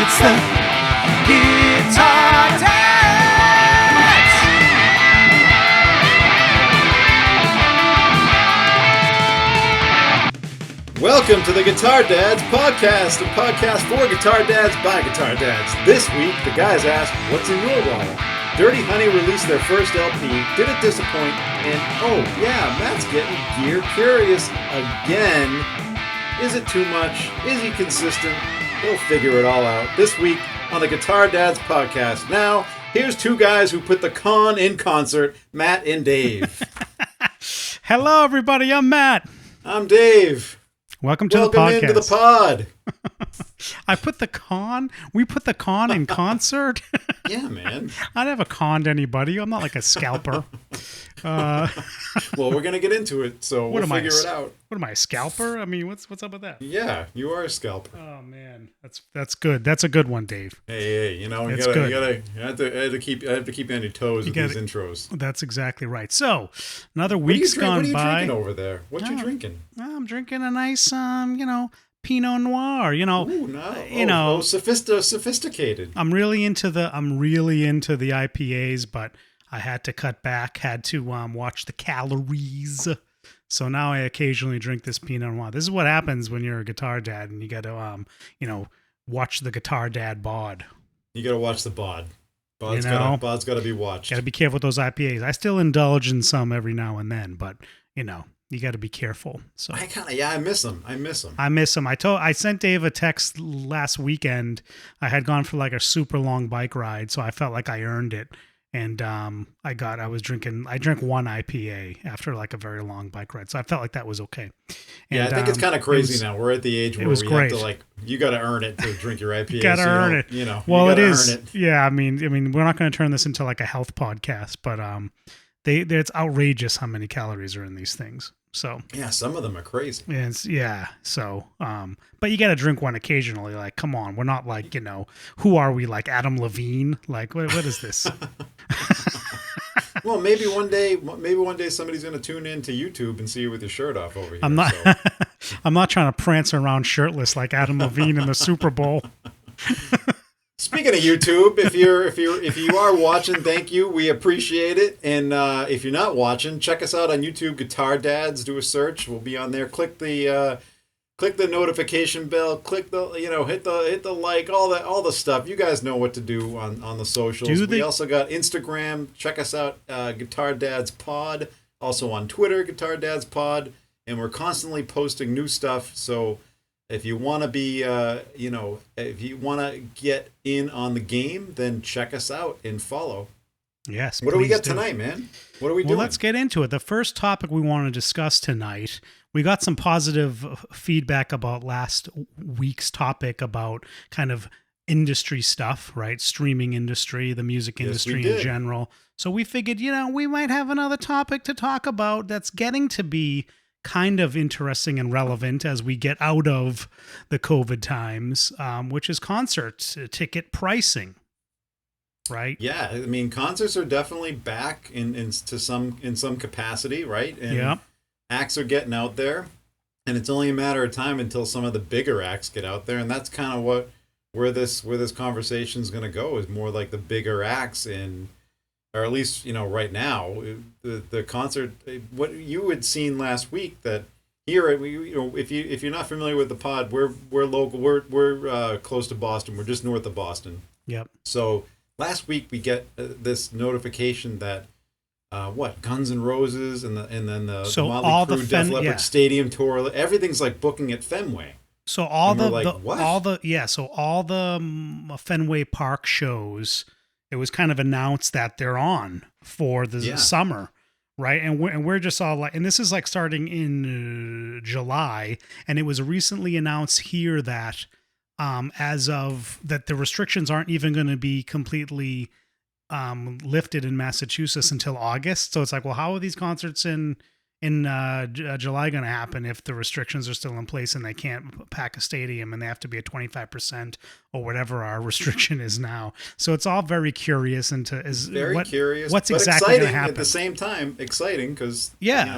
It's the Guitar Dads! Welcome to the Guitar Dads podcast, a podcast for guitar dads by guitar dads. This week, the guys asked, what's in your wallet? Dirty Honey released their first LP. Did it disappoint? And oh yeah, Matt's getting gear curious again. Is it too much? Is he consistent? He'll figure it all out this week on the Guitar Dads podcast. Now, here's two guys who put the con in concert, Matt and Dave. Hello, everybody. I'm Matt. I'm Dave. Welcome to the podcast. Welcome into the pod. We put the con in concert? Yeah, man. I never conned anybody. I'm not like a scalper. Well, we're going to get into it, so we'll figure it out. What am I, a scalper? I mean, what's up with that? Yeah, you are a scalper. Oh, man. That's good. That's a good one, Dave. Hey, you know, I have to keep you on your toes with these intros. That's exactly right. So, another week's gone by. What are you drinking over there? What you drinking? I'm drinking a nice, Pinot Noir, sophisticated. I'm really into the IPAs, but I had to cut back, had to watch the calories. So now I occasionally drink this Pinot Noir. This is what happens when you're a guitar dad and you got to watch the Guitar Dad bod. You got to watch the bod. Bod's got to be watched. Got to be careful with those IPAs. I still indulge in some every now and then, but you got to be careful. So I miss them. I miss them. I sent Dave a text last weekend. I had gone for like a super long bike ride, so I felt like I earned it. And I drank one IPA after like a very long bike ride. So I felt like that was okay. And, I think it's kind of crazy now. We're at the age where we have to you got to earn it to drink your IPA. You got to earn it. Well, it is. Yeah. I mean, we're not going to turn this into like a health podcast, but it's outrageous how many calories are in these things. So yeah, some of them are crazy. And so but you got to drink one occasionally. Like, come on, we're not like who are we, like Adam Levine? Like, what is this? Well, maybe one day somebody's going to tune in to YouTube and see you with your shirt off over here. I'm not trying to prance around shirtless like Adam Levine in the Super Bowl. Speaking of YouTube, if you are watching, thank you. We appreciate it. And if you're not watching, check us out on YouTube, Guitar Dads. Do a search. We'll be on there. Click the notification bell. Click the hit the like, all the stuff. You guys know what to do on the socials. We also got Instagram. Check us out, Guitar Dads Pod. Also on Twitter, Guitar Dads Pod. And we're constantly posting new stuff. So if you want to be, if you want to get in on the game, then check us out and follow. Yes. What do we got tonight, man? What are we doing? Well, let's get into it. The first topic we want to discuss tonight, we got some positive feedback about last week's topic about kind of industry stuff, right? Streaming industry, the music industry in general. So we figured, we might have another topic to talk about that's getting to be kind of interesting and relevant as we get out of the COVID times, which is concert ticket pricing, right? Yeah, I mean, concerts are definitely back in some capacity, right? And acts are getting out there, and it's only a matter of time until some of the bigger acts get out there, and that's kind of where this conversation is going to go, is more like the bigger acts or at least, right now, the concert, what you had seen last week, that here, if you're not familiar with the pod, we're local, we're close to Boston, we're just north of Boston. Yep. So last week we get this notification that Guns N' Roses and then the Motley Crue Def Leppard Stadium tour, everything's like booking at Fenway. So all the Fenway Park shows, it was kind of announced that they're on for the summer, right? And we're just all like, and this is like starting in July, and it was recently announced here that that the restrictions aren't even going to be completely lifted in Massachusetts until August. So it's like, well, how are these concerts in July going to happen if the restrictions are still in place and they can't pack a stadium and they have to be at 25% or whatever our restriction is now? So it's all very curious curious. What's exactly going to happen? At the same time, exciting because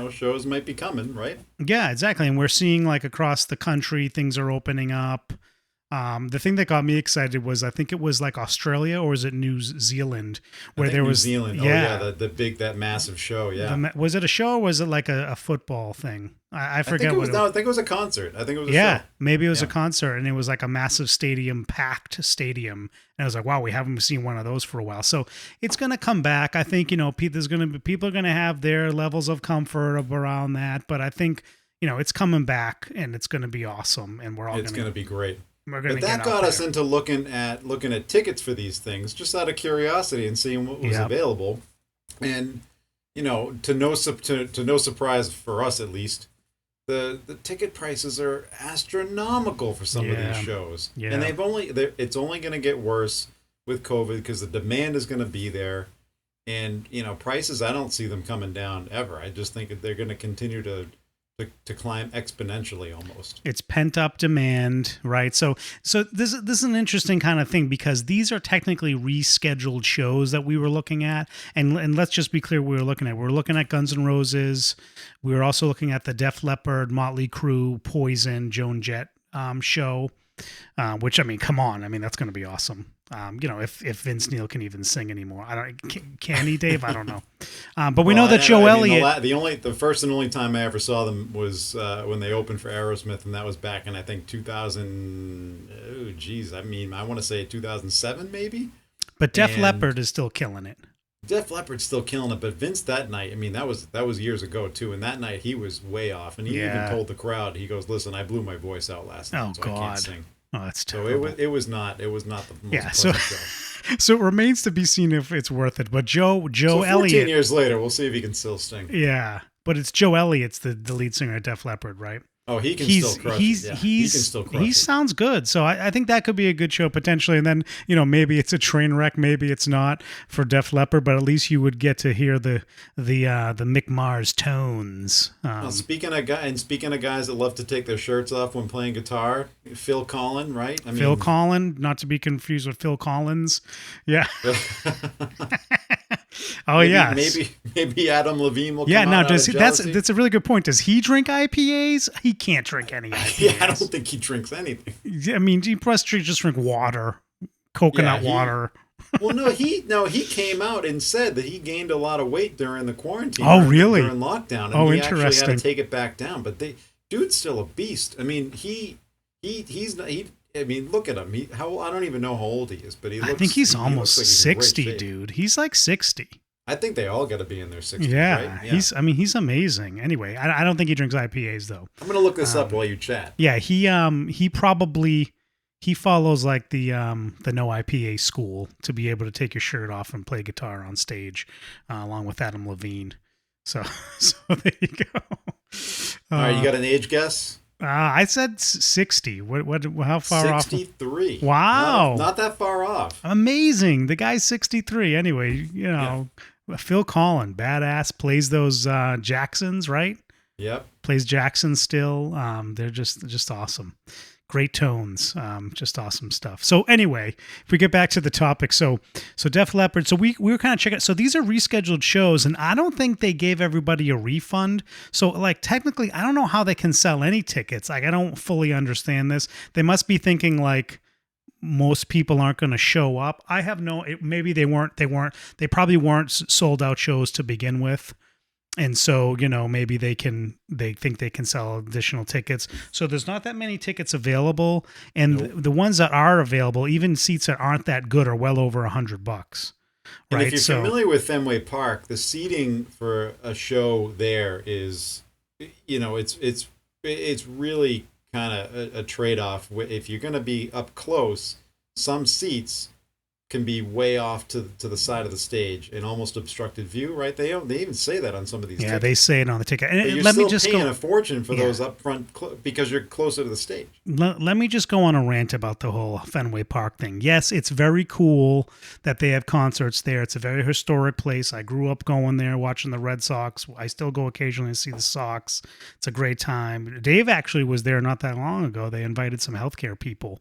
shows might be coming, right? Yeah, exactly. And we're seeing like across the country, things are opening up. The thing that got me excited was, I think it was like Australia, or was it New Zealand, where there was New Zealand. Yeah, that massive show. Yeah. Was it a show, or was it like a football thing? I forget what it was. No, I think it was a concert. I think it was a show. Maybe it was a concert, and it was like a massive stadium, packed stadium. And I was like, wow, we haven't seen one of those for a while. So it's going to come back. I think, people are going to have their levels of comfort around that. But I think, it's coming back, and it's going to be awesome. And it's going to be great. But that got us into looking at tickets for these things, just out of curiosity and seeing what was available. And, to no surprise for us, at least, the ticket prices are astronomical for some of these shows. Yeah. And it's only going to get worse with COVID, because the demand is going to be there. And, prices, I don't see them coming down ever. I just think that they're going to continue to climb exponentially almost. It's pent up demand, right? So this is an interesting kind of thing, because these are technically rescheduled shows that we were looking at. And let's just be clear, we're looking at Guns N' Roses. We were also looking at the Def Leppard, Motley Crue, Poison, Joan Jett show, which, I mean, come on. I mean, that's going to be awesome. If Vince Neil can even sing anymore, can he, Dave? I don't know. But we know that Joe Elliott. The first and only time I ever saw them was when they opened for Aerosmith, and that was back in, I think, 2000. Oh, geez, I mean, I want to say 2007, maybe. But Def Leppard is still killing it. Def Leppard's still killing it, but Vince that night, I mean, that was years ago too, and that night he was way off, and he even told the crowd, he goes, "Listen, I blew my voice out last night, so I can't sing." Oh, that's terrible. So it was not the most pleasant show. So it remains to be seen if it's worth it. But Joe Elliott. 14 years later, we'll see if he can still sing. Yeah, but it's Joe Elliott's the lead singer at Def Leppard, right? Oh, he can still crush it. Yeah. He can still crush it. He sounds good. So I think that could be a good show potentially. And then, maybe it's a train wreck, maybe it's not for Def Leppard, but at least you would get to hear the Mick Mars tones. Speaking of guys that love to take their shirts off when playing guitar, Phil Collin, right? Phil Collin, not to be confused with Phil Collins. Yeah. Maybe Adam Levine will come out of jealousy. That's a really good point. Does he drink IPAs? He can't drink any IPAs. Yeah, I don't think he drinks anything. I mean, he must just drink water, coconut water. Well, no, he came out and said that he gained a lot of weight during the quarantine. Oh, really? During lockdown, and he interesting. Actually had to take it back down. But dude's still a beast. I mean, I mean, look at him. I don't even know how old he is, but I think he's almost 60, dude. He's like 60. I think they all got to be in their 60s, yeah, right? Yeah. He's amazing. Anyway, I don't think he drinks IPAs though. I'm going to look this up while you chat. Yeah, he follows like the no IPA school to be able to take your shirt off and play guitar on stage, along with Adam Levine. So there you go. All right, you got an age guess? I said 60. What? How far 63. off? 63. Wow. Not that far off. Amazing. The guy's 63. Anyway, Phil Collin, badass, plays those Jacksons, right? Yep. Plays Jackson still. They're just awesome. Great tones, just awesome stuff. So anyway, if we get back to the topic, so Def Leppard, so we were kind of checking. So these are rescheduled shows, and I don't think they gave everybody a refund. So like technically, I don't know how they can sell any tickets. Like I don't fully understand this. They must be thinking like most people aren't going to show up. I have maybe they probably weren't sold out shows to begin with. And so, maybe they think they can sell additional tickets. So there's not that many tickets available. And the ones that are available, even seats that aren't that good, are well over $100. Right. And if you're familiar with Fenway Park, the seating for a show there is, it's really kind of a trade-off. If you're going to be up close, some seats can be way off to the side of the stage and almost obstructed view, right? They even say that on some of these tickets. Yeah, they say it on the ticket. And you're still paying a fortune for those up front because you're closer to the stage. Let me just go on a rant about the whole Fenway Park thing. Yes, it's very cool that they have concerts there. It's a very historic place. I grew up going there, watching the Red Sox. I still go occasionally to see the Sox. It's a great time. Dave actually was there not that long ago. They invited some healthcare people.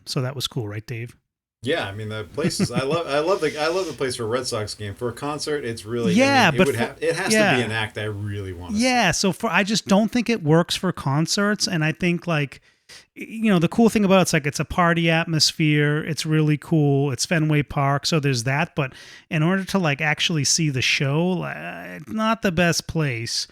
So that was cool, right, Dave? Yeah, I mean the places. I love the place for a Red Sox game. For a concert, it's really it has to be an act I really want to see. So I just don't think it works for concerts, and I think like the cool thing about it's like it's a party atmosphere. It's really cool. It's Fenway Park, so there's that. But in order to like actually see the show, it's not the best place.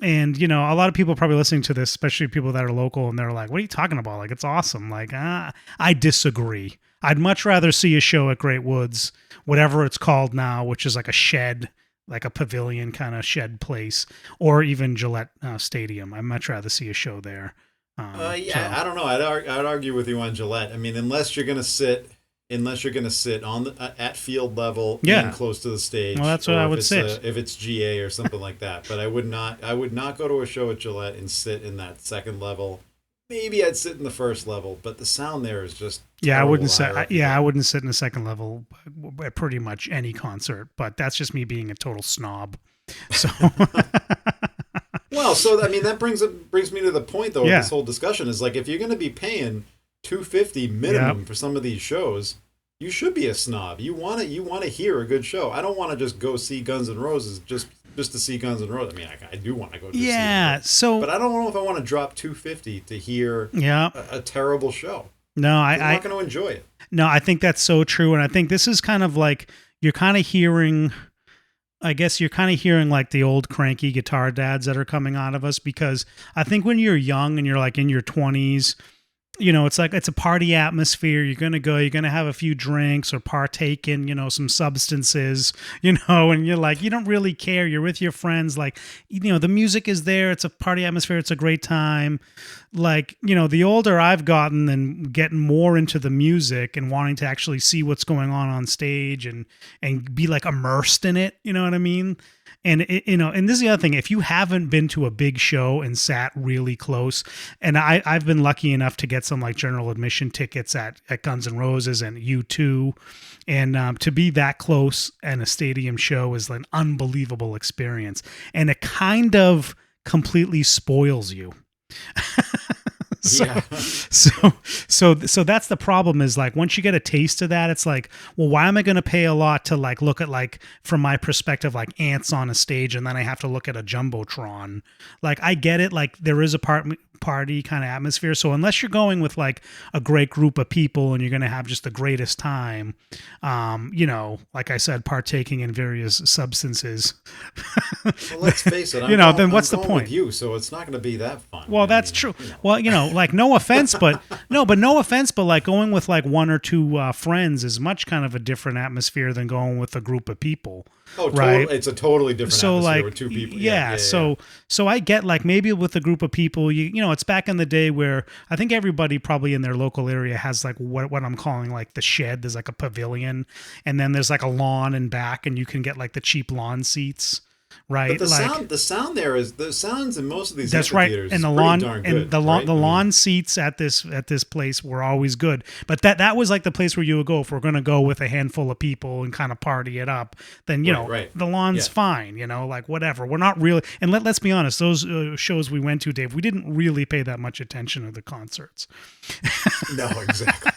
And a lot of people probably listening to this, especially people that are local, and they're like, "What are you talking about? Like, it's awesome." Like, I disagree. I'd much rather see a show at Great Woods, whatever it's called now, which is like a shed, like a pavilion kind of shed place, or even Gillette Stadium. I'd much rather see a show there. I don't know. I'd argue with you on Gillette. I mean, unless you're gonna sit on at field level, and close to the stage. Well, that's what I would say. If it's GA or something like that. But I would not go to a show at Gillette and sit in that second level. Maybe I'd sit in the first level, but the sound there is just I wouldn't sit. I wouldn't sit in the second level at pretty much any concert. But that's just me being a total snob. So. Well, so I mean that brings me to the point though. Of this whole discussion is like if you're going to be paying $250 minimum for some of these shows, you should be a snob. You want to hear a good show. I don't want to just go see Guns N' Roses just to see Guns N' Roses. I mean, I do want to go. See them, but I don't know if I want to drop $250 to hear a terrible show. No, I'm not going to enjoy it. No, I think that's so true, and I think this is kind of like you're kind of hearing. I guess you're kind of hearing like the old cranky guitar dads that are coming out of us, because I think when you're young and you're like in your 20s, it's like it's a party atmosphere. You're going to have a few drinks or partake in, some substances, and you're like, you don't really care. You're with your friends. Like, the music is there. It's a party atmosphere. It's a great time. Like, the older I've gotten and getting more into the music and wanting to actually see what's going on stage and be like immersed in it. You know what I mean? And and this is the other thing. If you haven't been to a big show and sat really close, and I've been lucky enough to get some like general admission tickets at Guns N' Roses and U2, and to be that close and a stadium show is an unbelievable experience, and it kind of completely spoils you. So that's the problem is like once you get a taste of that, it's like, well, why am I going to pay a lot to like look at like from my perspective like ants on a stage and then I have to look at a jumbotron? Like I get it, like there is a party kind of atmosphere. So unless you're going with like a great group of people and you're going to have just the greatest time, like I said, partaking in various substances. Well, let's face it. Then what's the point? With you, so it's not going to be that fun. Well, that's true. Well, like no offense, but like going with like one or two friends is much kind of a different atmosphere than going with a group of people. Oh, right. It's a totally different atmosphere like, with two people. So I get like maybe with a group of people, it's back in the day where I think everybody probably in their local area has like what I'm calling like the shed. There's like a pavilion, and then there's like a lawn in back, and you can get like the cheap lawn seats. Right, but the sound there is the sounds in most of these. That's right, and the lawn seats at this place were always good. But that was like the place where you would go if we're going to go with a handful of people and kind of party it up. Then the lawn's fine. Like whatever. We're not really. And let's be honest, those shows we went to, Dave, we didn't really pay that much attention to the concerts. No, exactly.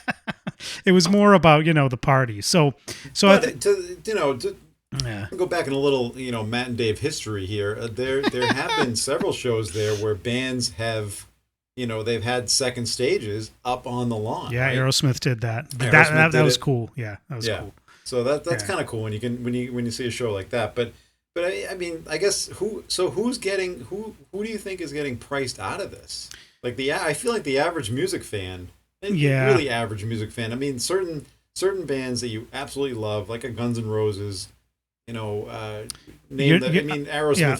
It was more about the party. Go back in a little, Matt and Dave history here. There have been several shows there where bands have, they've had second stages up on the lawn. Yeah, right? Aerosmith did that. That was cool. Yeah, that was cool. So that's kind of cool when you see a show like that. But I mean, I guess who do you think is getting priced out of this? Like I feel like the average music fan, really average music fan. I mean, certain bands that you absolutely love, like a Guns N' Roses. Aerosmith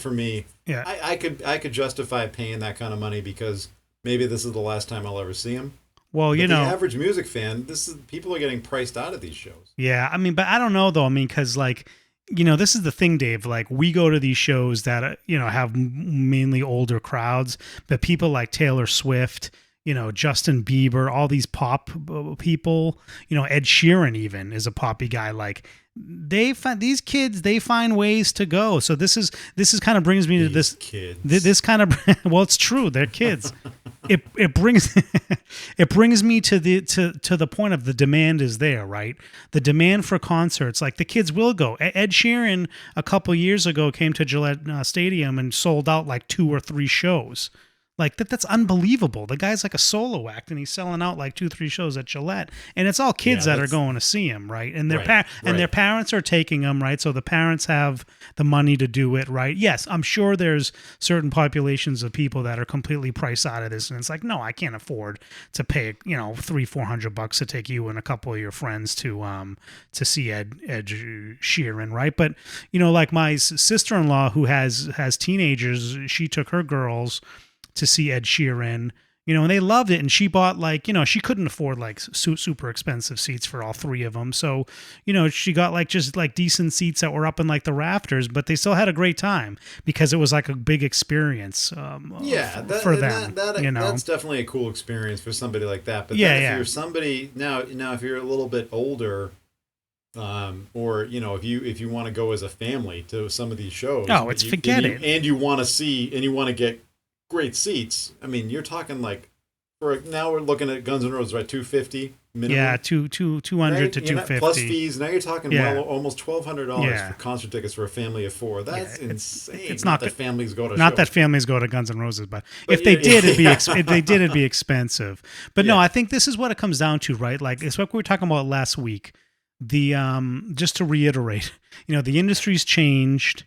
for me. Yeah. I could justify paying that kind of money because maybe this is the last time I'll ever see him. Well, the average music fan, people are getting priced out of these shows. Yeah, I mean, but I don't know though. I mean, because like, this is the thing, Dave. Like, we go to these shows that have mainly older crowds, but people like Taylor Swift, Justin Bieber, all these pop people, Ed Sheeran even is a poppy guy. Like these kids, they find ways to go. So this is kind of brings me to this kids. This kind of, well, it's true. They're kids. It brings me to the point of the demand is there, right? The demand for concerts, like the kids will go. Ed Sheeran a couple years ago came to Gillette Stadium and sold out like 2 or 3 shows. Like that's unbelievable. The guy's like a solo act, and he's selling out like 2-3 shows at Gillette, and it's all kids that are going to see him, right? And their parents are taking them, right? So the parents have the money to do it, right? Yes, I'm sure there's certain populations of people that are completely priced out of this, and it's like, no, I can't afford to pay, $300-400 to take you and a couple of your friends to see Ed Sheeran, right? But like my sister-in-law who has teenagers, she took her girls to see Ed Sheeran, and they loved it. And she bought she couldn't afford like super expensive seats for all 3 of them. So, she got like just like decent seats that were up in like the rafters, but they still had a great time because it was like a big experience for them. That's definitely a cool experience for somebody like that. But if you're somebody now if you're a little bit older, or if you want to go as a family to some of these shows, and you want to get great seats. I mean, you're talking like now we're looking at Guns N' Roses, right? $250 minimum. Yeah, 200 to $250 plus fees. Now you're talking almost $1,200 for concert tickets for a family of 4. That's insane. It's not that families go to that families go to Guns N' Roses, but if they did, it'd be expensive. But no, I think this is what it comes down to, right? Like it's what we were talking about last week. The just to reiterate, the industry's changed.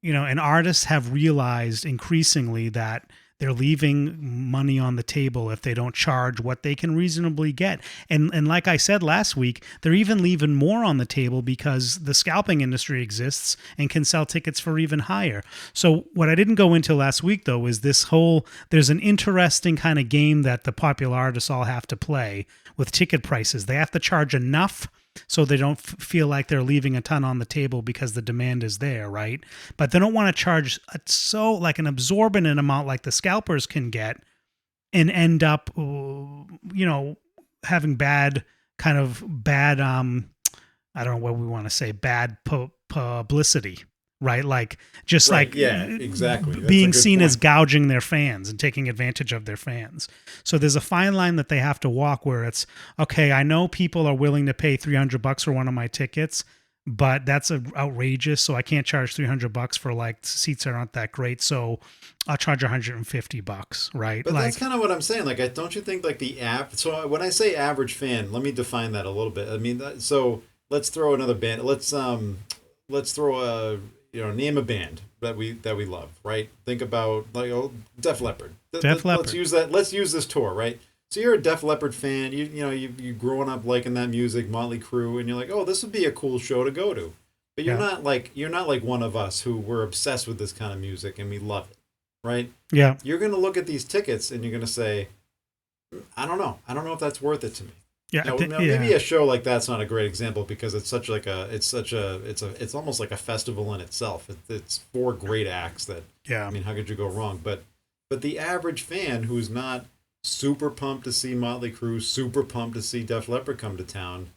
And artists have realized increasingly that they're leaving money on the table if they don't charge what they can reasonably get. And like I said last week, they're even leaving more on the table because the scalping industry exists and can sell tickets for even higher. So what I didn't go into last week, though, is there's an interesting kind of game that the popular artists all have to play with ticket prices. They have to charge enough so they don't feel like they're leaving a ton on the table because the demand is there, right? But they don't want to charge an absorbent amount like the scalpers can get and end up, having bad, I don't know what we want to say, bad publicity, right? Like just exactly. Being seen as gouging their fans and taking advantage of their fans. So there's a fine line that they have to walk where it's, okay, I know people are willing to pay $300 for one of my tickets, but that's outrageous. So I can't charge $300 for like seats that aren't that great. So I'll charge $150, right? But that's kind of what I'm saying. Like, don't you think like the app? So when I say average fan, let me define that a little bit. I mean, so let's throw another band. Let's throw a name a band that we love, right? Think about like Def Leppard. Leppard. Let's use this tour, right? So you're a Def Leppard fan. You growing up liking that music, Motley Crue, and you're like, oh, this would be a cool show to go to. But you're not like one of us who we're obsessed with this kind of music and we love it, right? Yeah. You're gonna look at these tickets and you're gonna say, I don't know if that's worth it to me. Yeah, maybe a show like that's not a great example because it's almost like a festival in itself. It's 4 great acts that. Yeah. I mean, how could you go wrong? But the average fan who's not super pumped to see Motley Crue, super pumped to see Def Leppard come to town,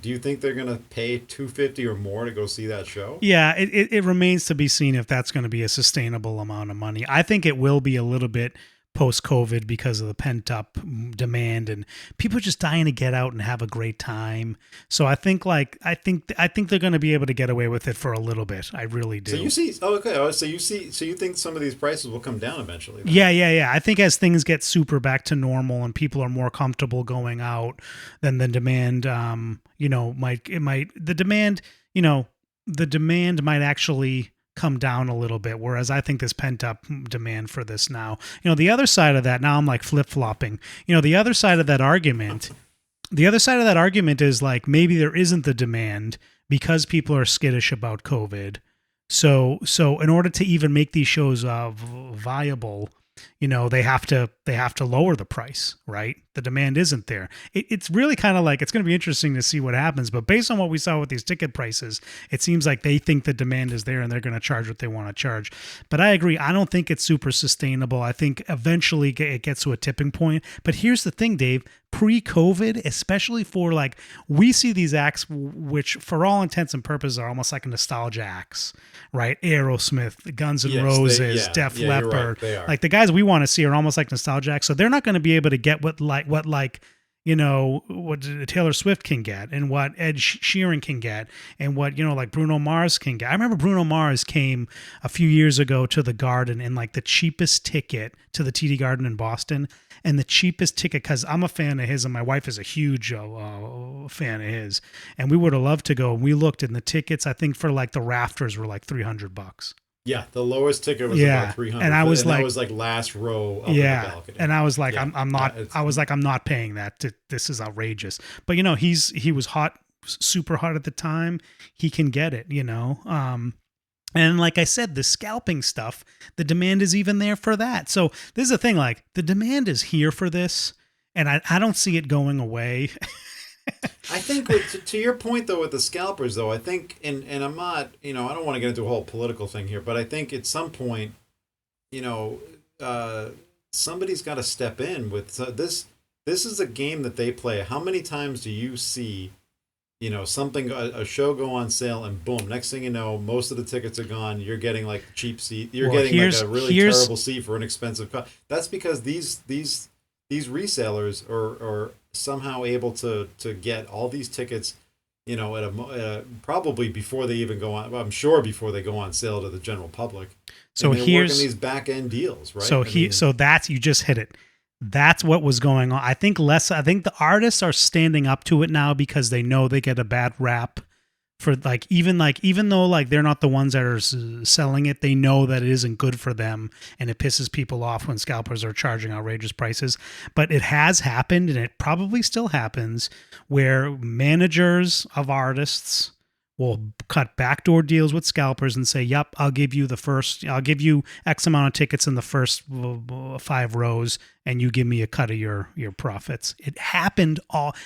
do you think they're gonna pay $250 or more to go see that show? Yeah, it remains to be seen if that's going to be a sustainable amount of money. I think it will be a little bit post-COVID because of the pent-up demand and people just dying to get out and have a great time. So I think they're going to be able to get away with it for a little bit. I really do. So you see, so you think some of these prices will come down eventually? Then? Yeah. I think as things get super back to normal and people are more comfortable going out, then the demand, the demand might actually come down a little bit, whereas I think there's pent up demand for this now. The other side of that, now I'm like flip-flopping. The other side of that argument is like maybe there isn't the demand because people are skittish about COVID. So in order to even make these shows viable, they have to lower the price, right? The demand isn't there. It's really kind of like, it's going to be interesting to see what happens, but based on what we saw with these ticket prices, it seems like they think the demand is there and they're going to charge what they want to charge. But I agree. I don't think it's super sustainable. I think eventually it gets to a tipping point. But here's the thing, Dave, pre-COVID, especially for like, we see these acts, which for all intents and purposes are almost like nostalgia acts, right? Aerosmith, Guns N' Roses, Def Leppard, right, like the guys we want to see are almost like nostalgia acts. So they're not going to be able to get what what Taylor Swift can get and what Ed Sheeran can get and what, like Bruno Mars can get. I remember Bruno Mars came a few years ago to the Garden, and like the cheapest ticket to the TD Garden in Boston, and the cheapest ticket, because I'm a fan of his and my wife is a huge fan of his, and we would have loved to go. And we looked, and the tickets, I think for like the rafters were like $300. Yeah, the lowest ticket was about 300, and I was that was like last row of the balcony. And I was like, I'm not paying that. This is outrageous. But he was hot, super hot at the time. He can get it, And like I said, the scalping stuff, the demand is even there for that. So this is the thing, like the demand is here for this, and I don't see it going away. I think to your point though with the scalpers though, I think and I'm not, I don't want to get into a whole political thing here, but I think at some point, somebody's got to step in with this. This is a game that they play. How many times do you see, something a show go on sale and boom, next thing you know, most of the tickets are gone. You're getting like cheap seat. You're getting like a really terrible seat for an expensive cost. That's because these resellers are somehow able to get all these tickets, at a probably before they even go on. Well, I'm sure before they go on sale to the general public. So and here's working these back end deals, right? So that's, you just hit it. That's what was going on. I think the artists are standing up to it now because they know they get a bad rap for even though like they're not the ones that are selling it, they know that it isn't good for them, and it pisses people off when scalpers are charging outrageous prices. But it has happened, and it probably still happens, where managers of artists will cut backdoor deals with scalpers and say, yep, I'll give you X amount of tickets in the first 5 rows, and you give me a cut of your profits. It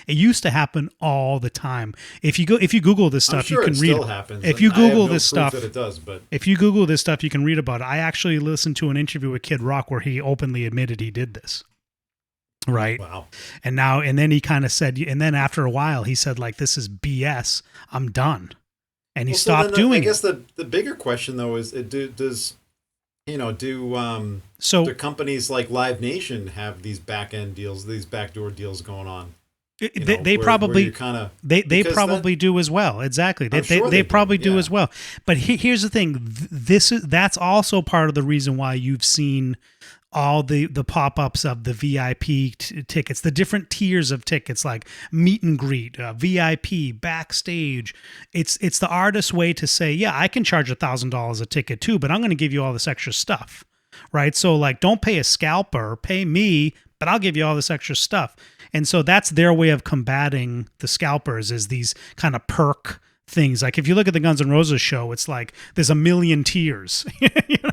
used to happen all the time. If you Google this stuff, you can read. Still happens. If you Google this stuff, that it does, but if you Google this stuff, you can read about it. I actually listened to an interview with Kid Rock where he openly admitted he did this. Right. Wow. And then he kind of said, and then after a while, he said, like, this is BS. I'm done. And he stopped doing it. I guess the bigger question though is, do companies like Live Nation have these back end deals, these backdoor deals going on? They probably do as well. Exactly. They probably do as well. But here's the thing. That's also part of the reason why you've seen all the pop-ups of the VIP tickets, the different tiers of tickets, like meet and greet, VIP, backstage. It's the artist's way to say, yeah, I can charge $1,000 a ticket too, but I'm going to give you all this extra stuff, right? So like, don't pay a scalper, pay me, but I'll give you all this extra stuff. And so that's their way of combating the scalpers, is these kind of perk things. Like if you look at the Guns N' Roses show, it's like there's a million tiers.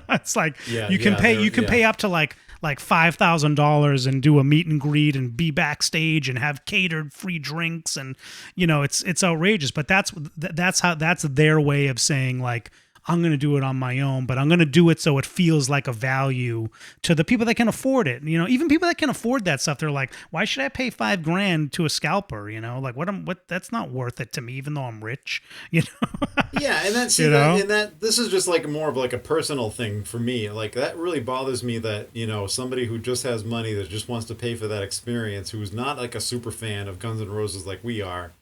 It's like you can pay up to like $5,000 and do a meet and greet and be backstage and have catered free drinks, and it's outrageous. But that's their way of saying, like, I'm going to do it on my own, but I'm going to do it so it feels like a value to the people that can afford it. Even people that can afford that stuff, they're like, why should I pay $5,000 to a scalper? Like what that's not worth it to me, even though I'm rich, Yeah. And this is just like more of like a personal thing for me. Like that really bothers me that, somebody who just has money that just wants to pay for that experience, who's not like a super fan of Guns N' Roses like we are,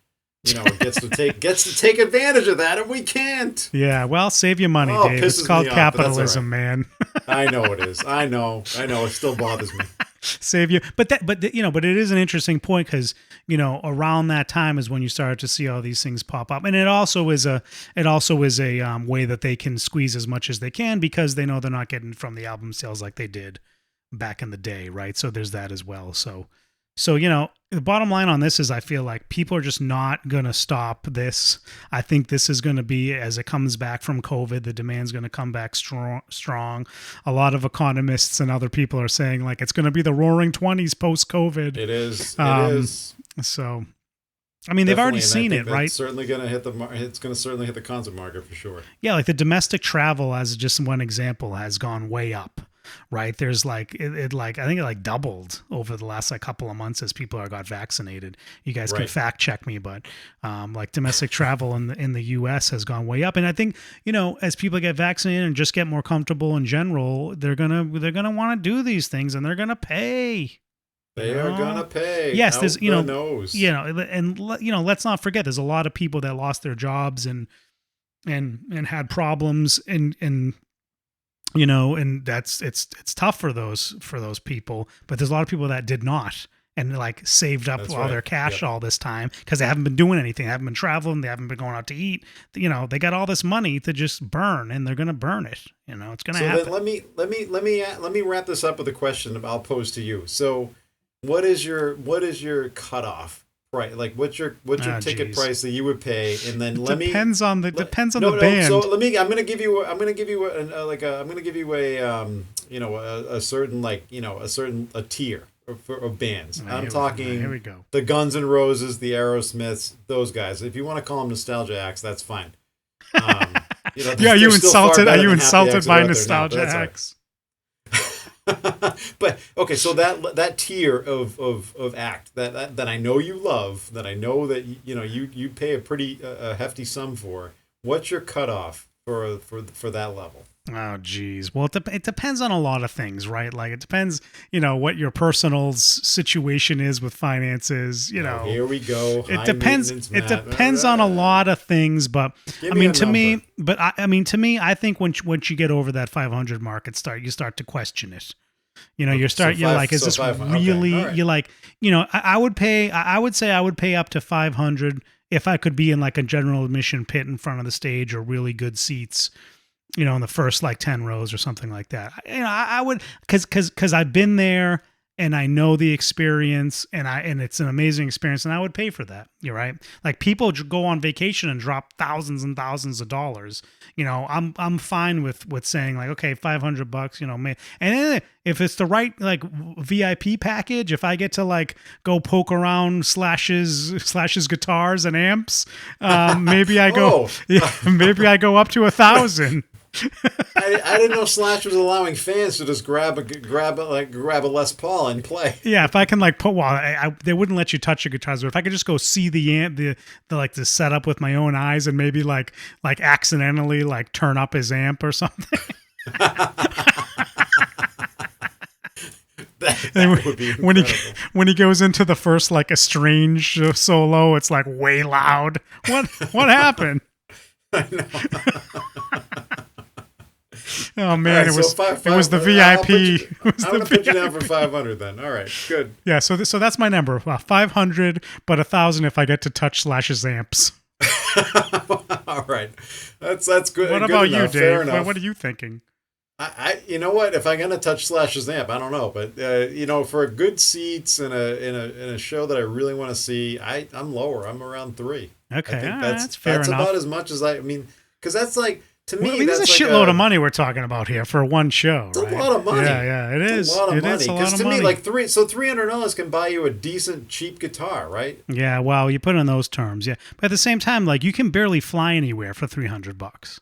gets to take advantage of that, and we can't. Yeah, well, save your money, Dave. It's called capitalism, man. I know it is. I know. It still bothers me. Save you, but it is an interesting point, because around that time is when you started to see all these things pop up, and it also is a way that they can squeeze as much as they can, because they know they're not getting from the album sales like they did back in the day, right? So there's that as well. So the bottom line on this is, I feel like people are just not going to stop this. I think this is going to be, as it comes back from COVID, the demand's going to come back strong. A lot of economists and other people are saying, like, it's going to be the roaring 20s post-COVID. It is. It is. So, I mean, they've already seen it, right? It's certainly going to hit it's going to certainly hit the concert market for sure. Yeah, like the domestic travel, as just one example, has gone way up. Right, there's I think it doubled over the last couple of months as people got vaccinated. You guys can fact check me, but domestic travel in the U.S. has gone way up, and I think as people get vaccinated and just get more comfortable in general, they're gonna want to do these things, and they're gonna pay. They are gonna pay. Yes, there's nose. And let's not forget, there's a lot of people that lost their jobs and had problems, and and it's tough for those people. But there's a lot of people that did not, and like saved up all their cash all this time because they haven't been doing anything, they haven't been traveling, they haven't been going out to eat. They got all this money to just burn, and they're gonna burn it. It's gonna happen. Then let me wrap this up with a question I'll pose to you. So, what is your cutoff? Right, like what's your ticket price that you would pay, and then depends on the band. So I'm gonna give you a tier of bands. I'm talking. Here we go. The Guns N' Roses, the Aerosmiths, those guys. If you want to call them nostalgia acts, that's fine. Are you insulted by nostalgia acts? But okay, so that tier of act that I know you love, that I know that you pay a pretty hefty sum for. What's your cutoff for that level? Oh, geez. Well, it depends on a lot of things, right? Like it depends, what your personal situation is with finances. Here we go. It depends. It depends on a lot of things, but to me, I think once you get over that 500 mark, you start to question it. Is this really? Okay, right. You're like, I would say I would pay up to 500 if I could be in like a general admission pit in front of the stage or really good seats. In the first like 10 rows or something like that. I would, cause I've been there and I know the experience, and it's an amazing experience, and I would pay for that. You're right. Like people go on vacation and drop thousands and thousands of dollars. I'm fine with saying like, okay, $500, and if it's the right like VIP package, if I get to like go poke around Slash's guitars and amps, maybe I go, maybe I go up to 1,000. I didn't know Slash was allowing fans to just grab a Les Paul and play. Yeah, if I can like they wouldn't let you touch your guitars, but if I could just go see the amp, the setup with my own eyes, and maybe like accidentally like turn up his amp or something. that would be when he goes into the first like Estranged solo, it's like way loud. What happened? I know. Oh man, right, it was the VIP. I'm gonna put you down for 500 then. All right, good. Yeah, so that's my number. 500, but 1,000 if I get to touch Slash's amps. All right, that's good. What about you, Dave? What are you thinking? I you know what? If I'm gonna touch Slash's amp, I don't know, but for a good seats in a show that I really want to see, I'm lower. I'm around 3. Okay, I think that's fair enough. That's about as much as because that's like. To me, this is a shitload of money we're talking about here for one show. It's a lot of money. Yeah, it is. It's a lot of money. Because to me, like $300 can buy you a decent cheap guitar, right? Yeah, well, you put it in those terms, yeah. But at the same time, like you can barely fly anywhere for $300,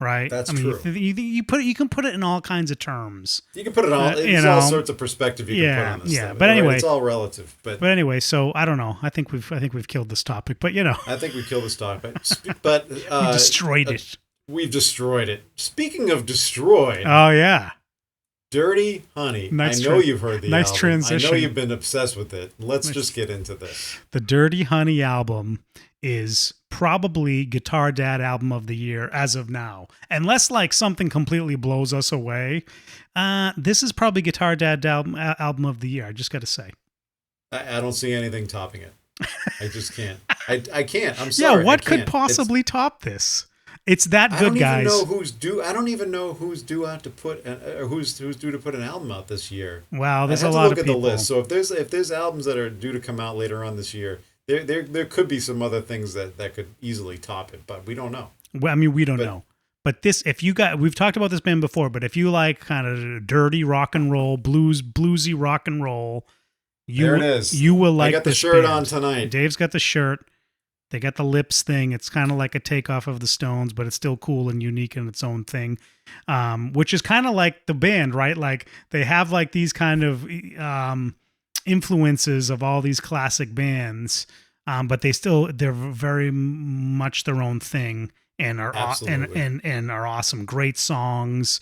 right? That's true. You can put it in all kinds of terms. You can put it all. It's all sorts of perspective you can put on this stuff. Yeah, but anyway, it's all relative. But anyway, so I don't know. I think we've killed this topic, but I think we killed this topic, but we destroyed it. We've destroyed it. Speaking of destroyed. Oh, yeah. Dirty Honey. Nice I know you've heard the nice album. Transition. I know you've been obsessed with it. Let's just get into this. The Dirty Honey album is probably Guitar Dad album of the year as of now. Unless like something completely blows us away. This is probably Guitar Dad album of the year. I just got to say. I don't see anything topping it. I just can't. I can't. I'm sorry. Yeah, what could possibly top this? It's that good, guys. I don't even know who's due out to put who's due to put an album out this year. Wow, there's a lot of people. Look at the list. So if there's albums that are due to come out later on this year, there could be some other things that could easily top it, but we don't know. Well, we don't know. But this, we've talked about this band before, but if you like kind of dirty rock and roll, bluesy rock and roll, there it is. You will like. I got the shirt on tonight. Dave's got the shirt. They got the lips thing. It's kind of like a takeoff of the Stones, but it's still cool and unique in its own thing, which is kind of like the band, right? Like they have like these kind of influences of all these classic bands, but they're very much their own thing and are and are awesome. Great songs,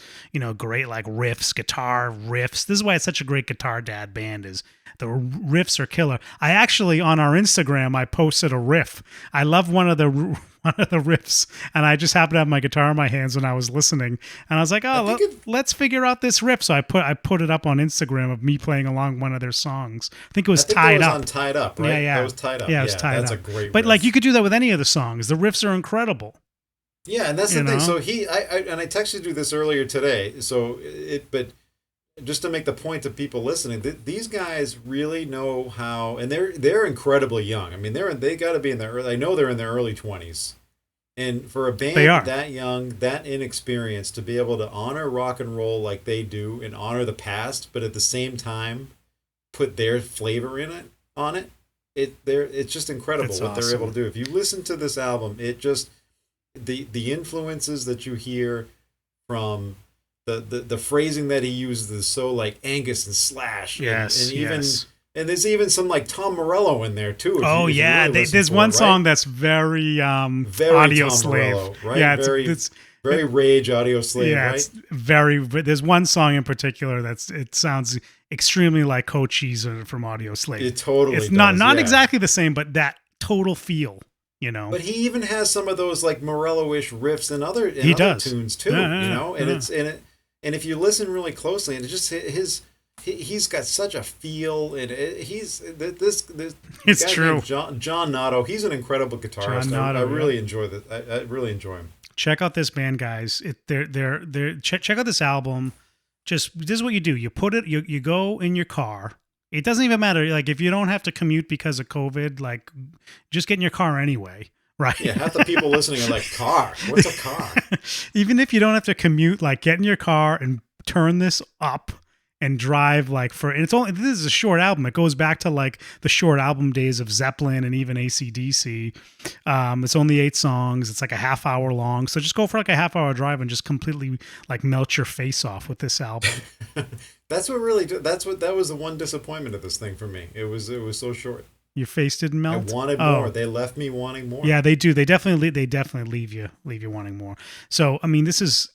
great like riffs, guitar riffs. This is why it's such a great Guitar Dad band is the riffs are killer. I actually, on our Instagram, I posted a riff. I love one of the riffs, and I just happened to have my guitar in my hands when I was listening, and I was like, oh, let's figure out this riff. So I put it up on Instagram of me playing along one of their songs. I think it was Tied Up. On Tied Up, right? Yeah. That was Tied Up. Yeah, it was Tied Up. That's a great But riff. like, you could do that with any of the songs. The riffs are incredible. Yeah, and that's the thing. So I texted you this earlier today. But just to make the point to people listening, these guys really know how, and they're incredibly young. I mean, they got to be in their early. I know they're in their early 20s, and for a band that young, that inexperienced, to be able to honor rock and roll like they do and honor the past, but at the same time put their flavor on it. It's just incredible what they're able to do. If you listen to this album, it just the influences that you hear from the phrasing that he uses is so like Angus and Slash. Yes, and even and there's even some like Tom Morello in there too. There's one song that's very Audio Tom Slave, Morello, right? Yeah, it's very Rage, Audio Slave, yeah, right? It's there's one song in particular it sounds extremely like Cochise from Audio Slave. It totally it's does, not exactly the same, but that total feel. But he even has some of those like Morello-ish riffs in other tunes too. And if you listen really closely, and it just he's got such a feel, and this it's guy true. John Notto, he's an incrable guitarist. I really enjoy that. I really enjoy him. Check out this band, guys. Check out this album. This is what you do. You put it. You go in your car. It doesn't even matter. Like, if you don't have to commute because of COVID, like, just get in your car anyway, right? Yeah, half the people listening are like, car? What's a car? Even if you don't have to commute, like, get in your car and turn this up and drive, like, this is a short album. It goes back to, like, the short album days of Zeppelin and even AC/DC. It's only 8 songs. It's like a half hour long. So just go for like a half hour drive and just completely, like, melt your face off with this album. That was the one disappointment of this thing for me. It was so short. Your face didn't melt. I wanted more. They left me wanting more. Yeah, they do. They definitely leave you wanting more. So I mean, this is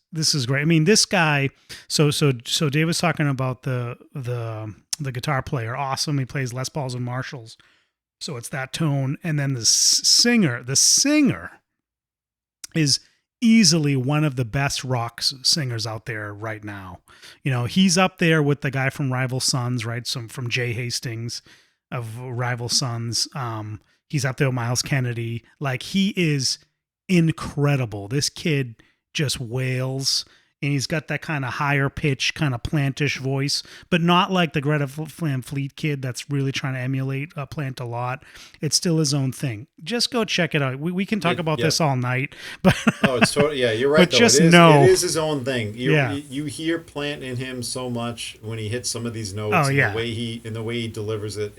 great. I mean, this guy. So Dave was talking about the guitar player. Awesome. He plays Les Pauls and Marshalls. So it's that tone, and then the singer. The singer is easily one of the best rock singers out there right now. He's up there with the guy from Rival Sons, right? From Jay Hastings of Rival Sons. He's up there with Miles Kennedy. Like, he is incredible. This kid just wails, and he's got that kind of higher pitch, kind of Plantish voice, but not like the Greta Van Fleet kid that's really trying to emulate Plant a lot. It's still his own thing. Just go check it out. We can talk about this all night, but it's totally, yeah, you're right. But just know it is his own thing. You hear Plant in him so much when he hits some of these notes, and the way he delivers it.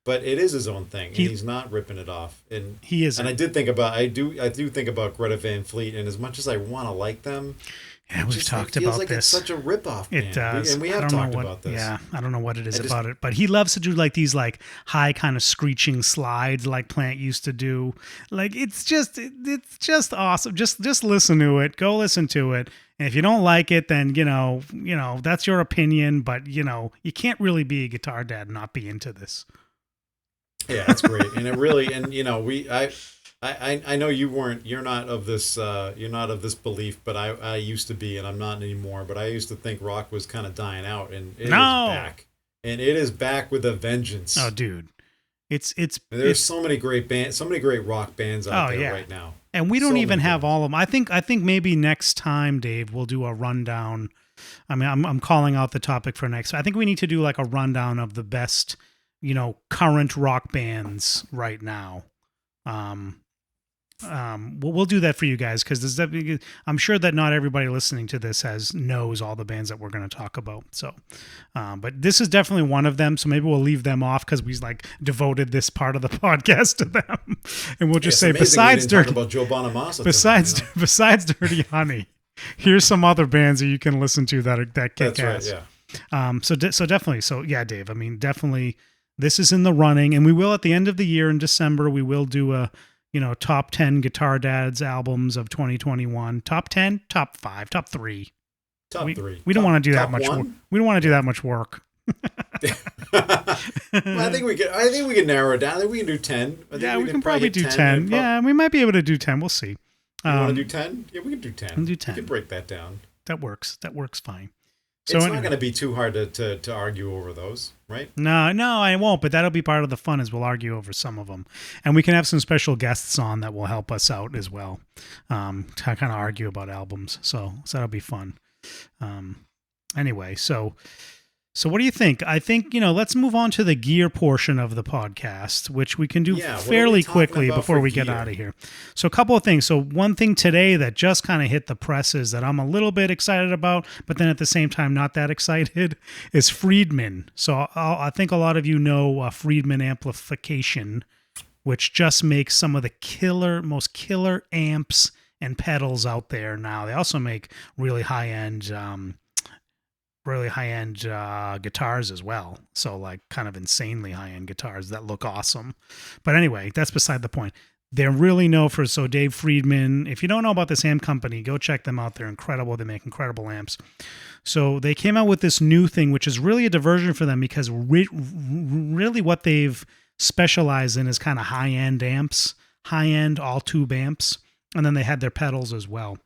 But it is his own thing, and he's not ripping it off. And he is. And I do think about Greta Van Fleet, and as much as I want to like them. Yeah, we've talked about like this. It's such a ripoff. It does. And we have talked about this. Yeah, I don't know what it is about it, but he loves to do like these like high kind of screeching slides like Plant used to do. Like, it's just awesome. Just listen to it. Go listen to it. And if you don't like it, then that's your opinion. But you can't really be a guitar dad and not be into this. Yeah, that's great. And it really, I know you're not of this belief, but I used to be, and I'm not anymore, but I used to think rock was kind of dying out, and it is back. And it is back with a vengeance. Oh, dude. There's so many great bands, so many great rock bands out there right now. And we don't even have all of them. I think maybe next time, Dave, we'll do a rundown. I mean, I'm calling out the topic for next. I think we need to do like a rundown of the best, current rock bands right now. We'll do that for you guys, because I'm sure that not everybody listening to this knows all the bands that we're going to talk about. So, but this is definitely one of them. So maybe we'll leave them off because we devoted this part of the podcast to them, and we'll just say besides Dirty Dirty Honey, here's some other bands that you can listen to that kick ass. Right, yeah. So definitely. So yeah, Dave. I mean, definitely, this is in the running, and we will at the end of the year in December. We will do a top 10 Guitar Dads albums of 2021. Top 10, top 5, top 3. Top 3. We don't want to do that much work. We don't want to do that much work. I think we could narrow it down. I think we can do 10. Yeah, we can probably do 10. Yeah, we might be able to do 10. We'll see. You want to do 10? Yeah, we can do 10. We'll do 10. We can break that down. That works fine. So it's not going to be too hard to argue over those, right? No, I won't. But that'll be part of the fun, is we'll argue over some of them, and we can have some special guests on that will help us out as well, to kind of argue about albums. So that'll be fun. Anyway, so what do you think? I think, let's move on to the gear portion of the podcast, which we can do fairly quickly before we get out of here. So a couple of things. So one thing today that just kind of hit the presses that I'm a little bit excited about, but then at the same time not that excited, is Friedman. So I think a lot of you know Friedman amplification, which just makes some of the most killer amps and pedals out there now. They also make really high-end guitars as well. So like kind of insanely high-end guitars that look awesome. But anyway, that's beside the point. They're really known for, so Dave Friedman, if you don't know about this amp company, go check them out. They're incredible. They make incredible amps. So they came out with this new thing, which is really a diversion for them, because really what they've specialized in is kind of high-end amps, high-end all-tube amps. And then they had their pedals as well.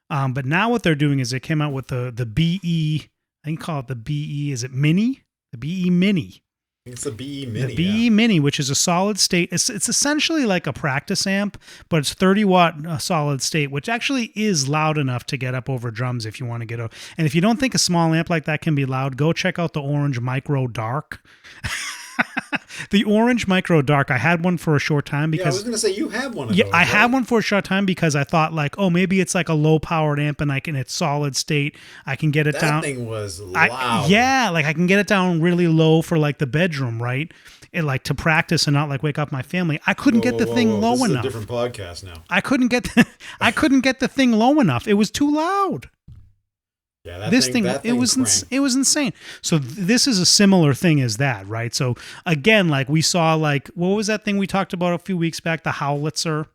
But now what they're doing is they came out with the BE, I think call it the BE, is it Mini? The BE Mini. I think it's the BE Mini. The BE Mini, which is a solid state. It's essentially like a practice amp, but it's 30-watt solid state, which actually is loud enough to get up over drums if you want to get over. And if you don't think a small amp like that can be loud, go check out the Orange Micro Dark. The Orange Micro Dark, I had one for a short time because... Yeah, I was going to say, you have one of those. Yeah, I had one for a short time because I thought like, oh, maybe it's like a low-powered amp and it's solid state. I can get it down... That thing was loud. Like I can get it down really low for like the bedroom, right? And like to practice and not like wake up my family. I couldn't get the thing low enough. This is a different podcast now. I couldn't get the thing low enough. It was too loud. Yeah, it was insane. So this is a similar thing as that, right? So again, like we saw, like what was that thing we talked about a few weeks back? The Howlitzer.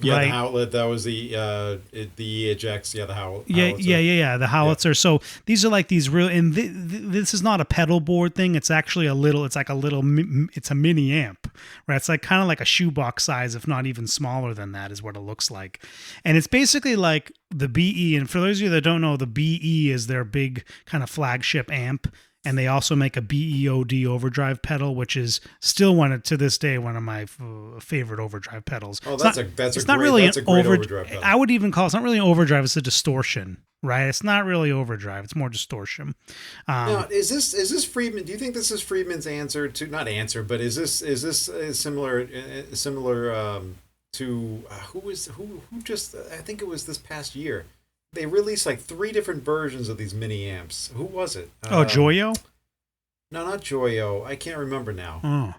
Yeah, right? The Howlet. That was the EHX. Yeah, the Howlitzer. Yeah. The Howlitzer. Yeah. So these are like these real, and this is not a pedal board thing. It's actually it's a mini amp, right? It's like kind of like a shoebox size, if not even smaller than that, is what it looks like. And it's basically like the BE. And for those of you that don't know, the BE is their big kind of flagship amp. And they also make a BEOD overdrive pedal, which is still to this day one of my favorite overdrive pedals. Oh, that's a great overdrive pedal. I would even call it's not really an overdrive; it's a distortion, right? It's not really overdrive; it's more distortion. Now, is this Friedman? Do you think this is Friedman's answer to but is this similar to who just? I think it was this past year. They released like 3 different versions of these mini amps. Who was it? Joyo? No, not Joyo. I can't remember now. Oh.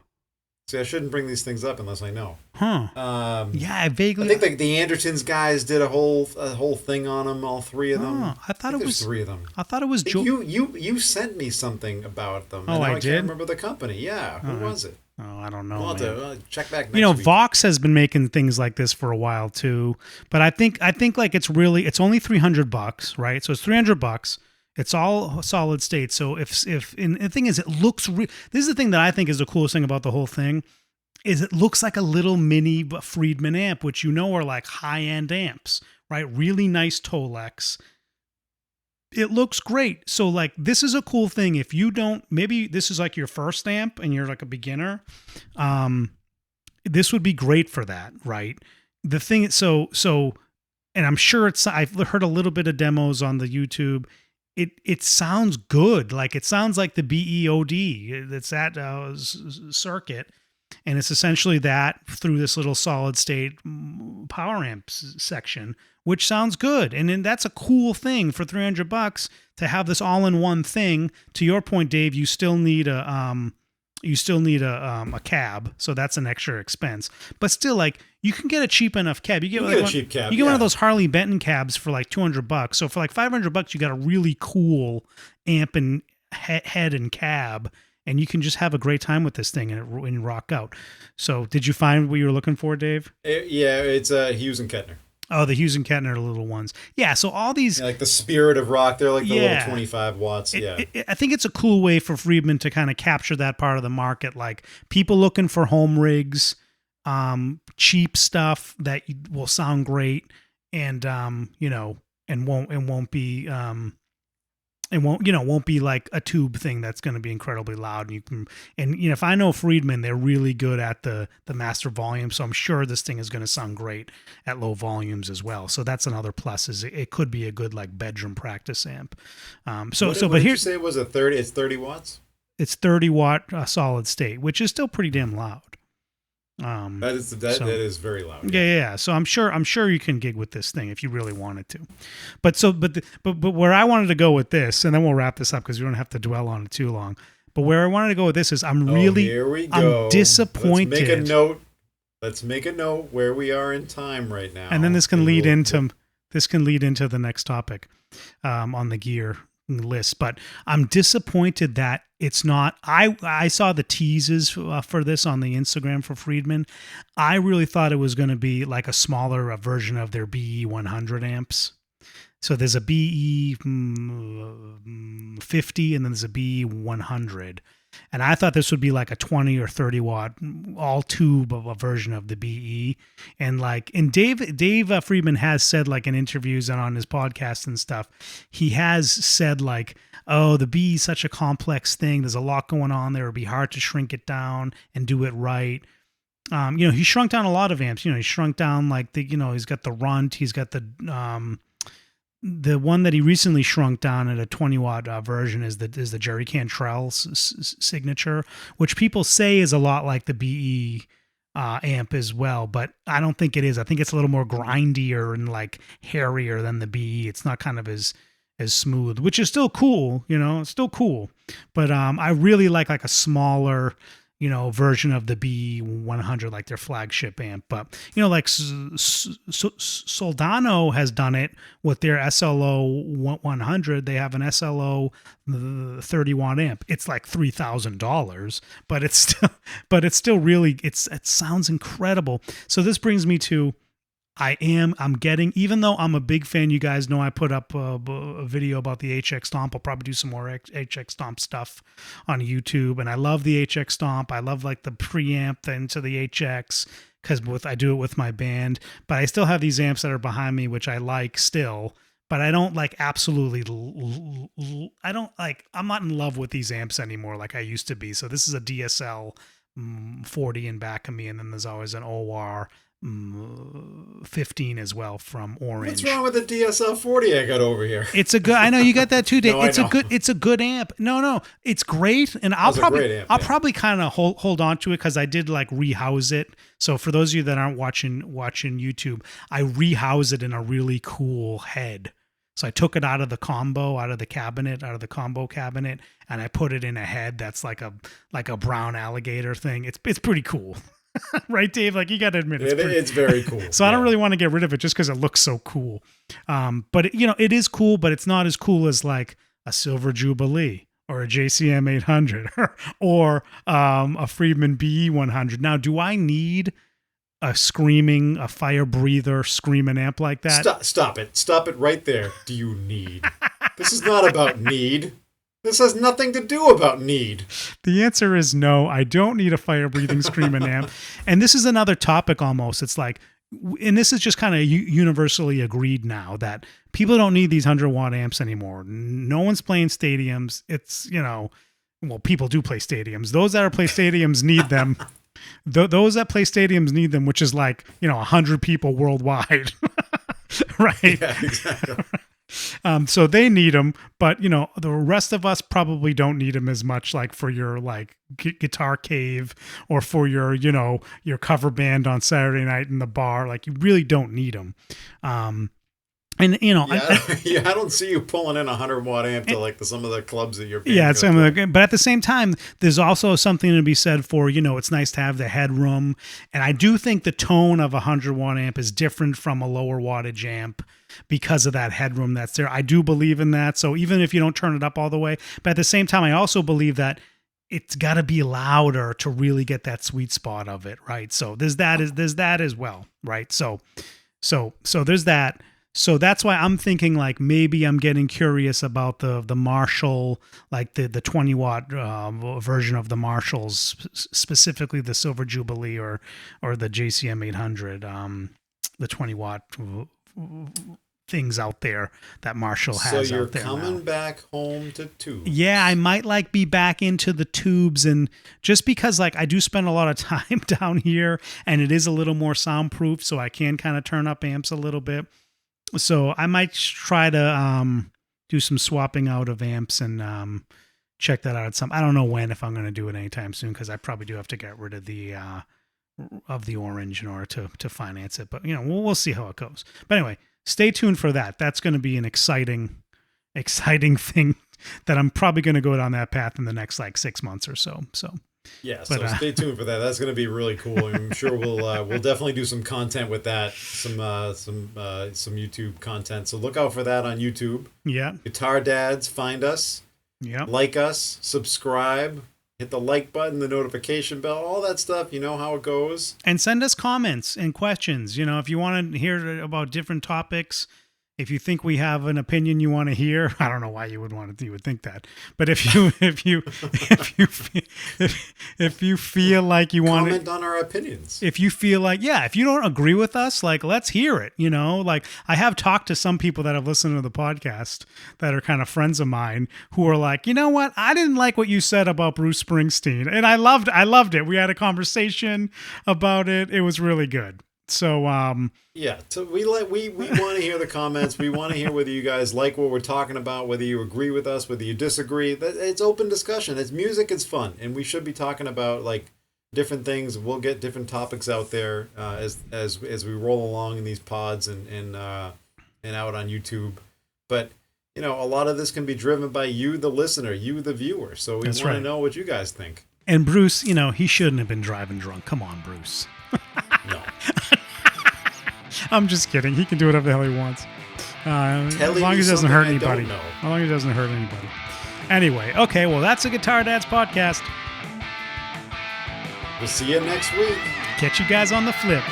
See, I shouldn't bring these things up unless I know. Huh. Yeah, I vaguely... I think the Andertons guys did a whole thing on them, all 3 of them. I thought it was 3 of them. I thought it was Joyo. You sent me something about them. Oh, I did? I can't remember the company. Yeah, who was it? Oh, I don't know. We'll have to check back next week. Vox has been making things like this for a while too, but I think like it's only $300, right? So it's $300. It's all solid state. So and the thing is, it looks. This is the thing that I think is the coolest thing about the whole thing, is it looks like a little mini Friedman amp, which are like high end amps, right? Really nice Tolex. It looks great. So like this is a cool thing. If you don't, maybe this is like your first amp and you're like a beginner, this would be great for that, right? The thing, so, and I'm sure I've heard a little bit of demos on the YouTube. It sounds good. Like it sounds like the BEOD. It's that circuit. And it's essentially that through this little solid state power amps section, which sounds good. And then that's a cool thing for $300 to have this all-in-one thing. To your point, Dave, you still need a cab, so that's an extra expense. But still, like you can get a cheap enough cab. You get a cheap cab. You get one of those Harley Benton cabs for like $200. So for like $500, you got a really cool amp and head and cab. And you can just have a great time with this thing and rock out. So, did you find what you were looking for, Dave? Yeah, it's Hughes and Kettner. Oh, the Hughes and Kettner little ones. Yeah, so all these... Yeah, like the Spirit of Rock, they're like the little 25 watts. I think it's a cool way for Friedman to kind of capture that part of the market, like people looking for home rigs, cheap stuff that will sound great and, and won't be... won't be like a tube thing that's going to be incredibly loud. If I know Friedman, they're really good at the master volume. So I'm sure this thing is going to sound great at low volumes as well. So that's another plus, is it could be a good like bedroom practice amp. But did you say it was 30? It's 30 watts. It's 30 watt solid state, which is still pretty damn loud. That is very loud. Yeah. So I'm sure you can gig with this thing if you really wanted to. But where I wanted to go with this, and then we'll wrap this up because we don't have to dwell on it too long. But where I wanted to go with this is I'm disappointed. Let's make a note where we are in time right now. And then this can lead into the next topic on the gear list. But I'm disappointed that it's not. I saw the teases for this on the Instagram for Friedman. I really thought it was going to be like a smaller version of their BE 100 amps. So there's a BE 50 and then there's a BE 100. And I thought this would be like a 20 or 30 watt all tube of a version of the BE. And Dave Friedman has said, like in interviews and on his podcast and stuff, he has said like, oh, the BE is such a complex thing. There's a lot going on there. It'd be hard to shrink it down and do it right. He shrunk down a lot of amps. He shrunk down like he's got the Runt. He's got the one that he recently shrunk down at a 20 watt version is the Jerry Cantrell signature, which people say is a lot like the BE amp as well, but I don't think it is. I think it's a little more grindier and like hairier than the BE. It's not kind of as smooth, which is still cool. It's still cool, but I really like a smaller version of the B100, like their flagship amp. But, like Soldano has done it with their SLO 100. They have an SLO 30 watt amp. It's like $3,000, but it's still really, it sounds incredible. So this brings me to, I'm getting, even though I'm a big fan, you guys know I put up a video about the HX Stomp. I'll probably do some more HX Stomp stuff on YouTube. And I love the HX Stomp. I love like the preamp into the HX because I do it with my band. But I still have these amps that are behind me, which I like still. But I don't like absolutely, I'm not in love with these amps anymore like I used to be. So this is a DSL 40 in back of me. And then there's always an OR 15 as well from Orange. What's wrong with the DSL 40 I got over here? It's a good. I know you got that too, Dave. It's a good amp. No, it's great, and I'll probably kind of hold on to it because I did like rehouse it. So for those of you that aren't watching YouTube, I rehouse it in a really cool head. So I took it out of the combo cabinet, and I put it in a head that's like a brown alligator thing. It's pretty cool. Right, Dave? Like, you got to admit, it's very cool. So I don't really want to get rid of it just because it looks so cool. But it is cool, but it's not as cool as like a Silver Jubilee or a JCM 800 or a Friedman BE 100. Now, do I need a fire breather screaming amp like that? Stop it right there. Do you need? This is not about need. This has nothing to do about need. The answer is no. I don't need a fire-breathing screaming amp. And this is another topic almost. It's like, and this is just kind of universally agreed now that people don't need these 100-watt amps anymore. No one's playing stadiums. It's, people do play stadiums. Those that play stadiums need them. Those that play stadiums need them, which is like, 100 people worldwide. Right? Yeah, exactly. So they need them, but the rest of us probably don't need them as much, like for your like guitar cave or for your your cover band on Saturday night in the bar. Like, you really don't need them. And I don't see you pulling in a 100-watt amp to like some of the clubs that you're. Yeah, but at the same time, there's also something to be said for it's nice to have the headroom, and I do think the tone of a 100-watt amp is different from a lower wattage amp because of that headroom that's there. I do believe in that. So even if you don't turn it up all the way, but at the same time, I also believe that it's got to be louder to really get that sweet spot of it, right? So there's that as well, right? So So there's that. So that's why I'm thinking like maybe I'm getting curious about the Marshall, like the 20 watt version of the Marshalls, specifically the Silver Jubilee or the JCM 800, the 20 watt things out there that Marshall has. So you're out there coming now. back home to tubes. Yeah, I might like be back into the tubes, and just because like I do spend a lot of time down here and it is a little more soundproof, so I can kind of turn up amps a little bit. So I might try to do some swapping out of amps and check that out at some. I don't know when, if I'm going to do it anytime soon, because I probably do have to get rid of the orange in order to finance it. But we'll see how it goes. But anyway, stay tuned for that. That's going to be an exciting thing that I'm probably going to go down that path in the next like 6 months or so. So. Yeah, so stay tuned for that. That's going to be really cool. I'm sure we'll definitely do some content with that, some YouTube content. So look out for that on YouTube. Yeah. Guitar Dads, find us. Yeah. Like us, subscribe, hit the like button, the notification bell, all that stuff. You know how it goes. And send us comments and questions. If you want to hear about different topics. If you think we have an opinion you want to hear, I don't know why you would think that, but if you feel like you want to comment on our opinions, if you feel like, if you don't agree with us, like, let's hear it. Like I have talked to some people that have listened to the podcast that are kind of friends of mine who are like, you know what? I didn't like what you said about Bruce Springsteen. And I loved it. We had a conversation about it. It was really good. So so we want to hear the comments. We want to hear whether you guys like what we're talking about, whether you agree with us, whether you disagree. It's open discussion. It's music. It's fun, and we should be talking about like different things. We'll get different topics out there as we roll along in these pods and out on YouTube. But a lot of this can be driven by you, the listener, you, the viewer. So we want to know what you guys think. And Bruce, he shouldn't have been driving drunk. Come on, Bruce. No. I'm just kidding. He can do whatever the hell he wants. As long as he doesn't hurt anybody. As long as he doesn't hurt anybody. Anyway, okay, well, that's the Guitar Dads podcast. We'll see you next week. Catch you guys on the flip.